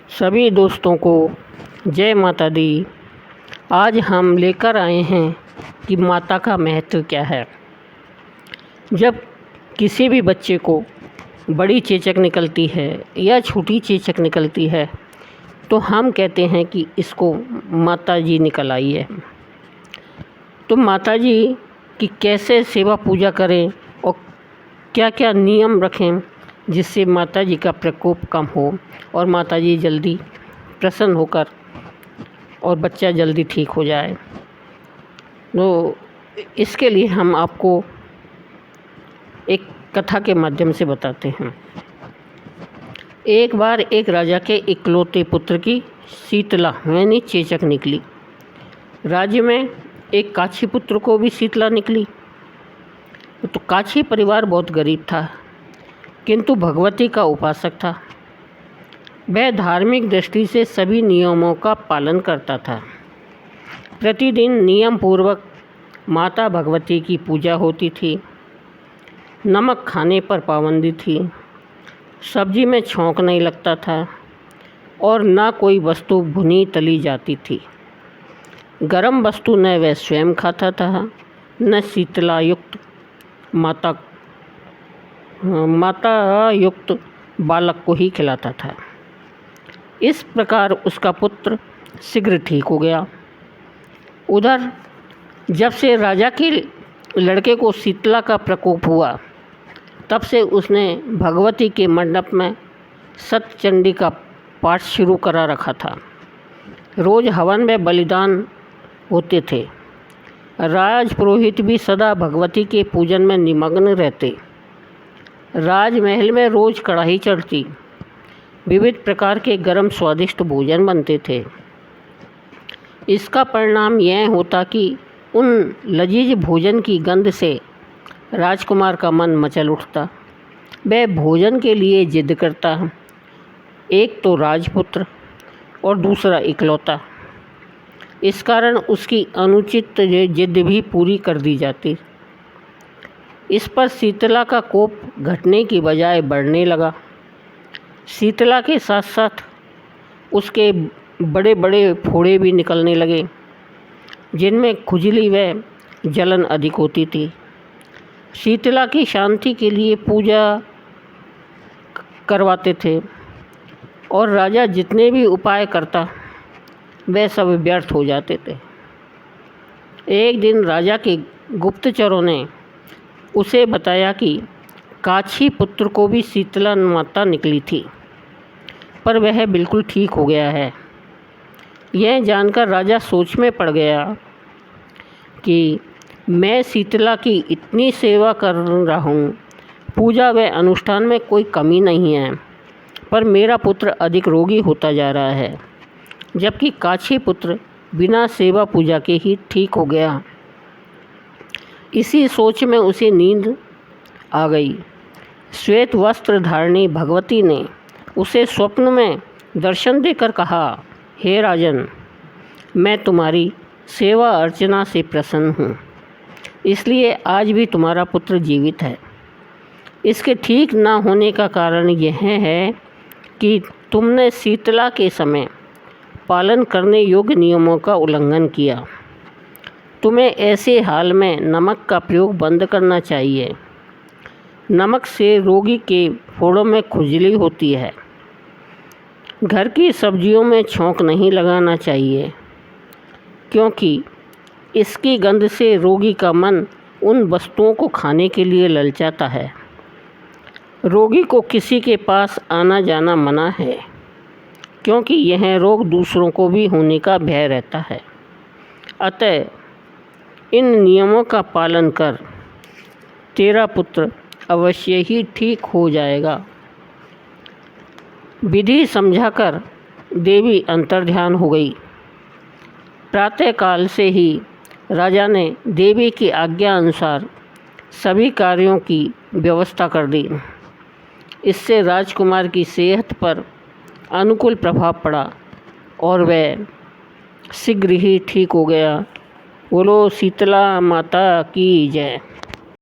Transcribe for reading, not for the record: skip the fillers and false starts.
सभी दोस्तों को जय माता दी। आज हम लेकर आए हैं कि माता का महत्व क्या है। जब किसी भी बच्चे को बड़ी चेचक निकलती है या छोटी चेचक निकलती है तो हम कहते हैं कि इसको माता जी निकल आई है। तो माता जी की कैसे सेवा पूजा करें और क्या क्या नियम रखें जिससे माता जी का प्रकोप कम हो और माता जी जल्दी प्रसन्न होकर और बच्चा जल्दी ठीक हो जाए। तो इसके लिए हम आपको एक कथा के माध्यम से बताते हैं। एक बार एक राजा के इकलौते पुत्र की शीतला यानी चेचक निकली। राज्य में एक काछी पुत्र को भी शीतला निकली। तो काछी परिवार बहुत गरीब था किंतु भगवती का उपासक था। वह धार्मिक दृष्टि से सभी नियमों का पालन करता था। प्रतिदिन नियम पूर्वक माता भगवती की पूजा होती थी। नमक खाने पर पाबंदी थी। सब्जी में छौंक नहीं लगता था और ना कोई वस्तु भुनी तली जाती थी। गरम वस्तु न वह स्वयं खाता था न शीतला युक्त माता युक्त बालक को ही खिलाता था। इस प्रकार उसका पुत्र शीघ्र ठीक हो गया। उधर जब से राजा के लड़के को शीतला का प्रकोप हुआ तब से उसने भगवती के मंडप में सतचंडी का पाठ शुरू करा रखा था। रोज हवन में बलिदान होते थे। राज पुरोहित भी सदा भगवती के पूजन में निमग्न रहते। राजमहल में रोज कढ़ाई चढ़ती। विविध प्रकार के गरम स्वादिष्ट भोजन बनते थे। इसका परिणाम यह होता कि उन लजीज भोजन की गंध से राजकुमार का मन मचल उठता। वह भोजन के लिए जिद करता। एक तो राजपुत्र और दूसरा इकलौता। इस कारण उसकी अनुचित जिद भी पूरी कर दी जाती। इस पर शीतला का कोप घटने की बजाय बढ़ने लगा। शीतला के साथ साथ उसके बड़े बड़े फोड़े भी निकलने लगे जिनमें खुजली व जलन अधिक होती थी। शीतला की शांति के लिए पूजा करवाते थे और राजा जितने भी उपाय करता वह सब व्यर्थ हो जाते थे। एक दिन राजा के गुप्तचरों ने उसे बताया कि काछी पुत्र को भी शीतला माता निकली थी पर वह बिल्कुल ठीक हो गया है। यह जानकर राजा सोच में पड़ गया कि मैं शीतला की इतनी सेवा कर रहा हूँ, पूजा व अनुष्ठान में कोई कमी नहीं है, पर मेरा पुत्र अधिक रोगी होता जा रहा है, जबकि काछी पुत्र बिना सेवा पूजा के ही ठीक हो गया। इसी सोच में उसे नींद आ गई। श्वेत वस्त्र धारणी भगवती ने उसे स्वप्न में दर्शन देकर कहा, हे राजन, मैं तुम्हारी सेवा अर्चना से प्रसन्न हूँ, इसलिए आज भी तुम्हारा पुत्र जीवित है। इसके ठीक न होने का कारण यह है कि तुमने शीतला के समय पालन करने योग्य नियमों का उल्लंघन किया। तुम्हें ऐसे हाल में नमक का प्रयोग बंद करना चाहिए। नमक से रोगी के फोड़ों में खुजली होती है। घर की सब्जियों में छौंक नहीं लगाना चाहिए क्योंकि इसकी गंध से रोगी का मन उन वस्तुओं को खाने के लिए ललचाता है। रोगी को किसी के पास आना जाना मना है क्योंकि यह रोग दूसरों को भी होने का भय रहता है। अतः इन नियमों का पालन कर तेरा पुत्र अवश्य ही ठीक हो जाएगा। विधि समझाकर देवी अंतर्ध्यान हो गई। प्रातःकाल से ही राजा ने देवी की आज्ञा अनुसार सभी कार्यों की व्यवस्था कर दी। इससे राजकुमार की सेहत पर अनुकूल प्रभाव पड़ा और वह शीघ्र ही ठीक हो गया। बोलो शीतला माता की जय।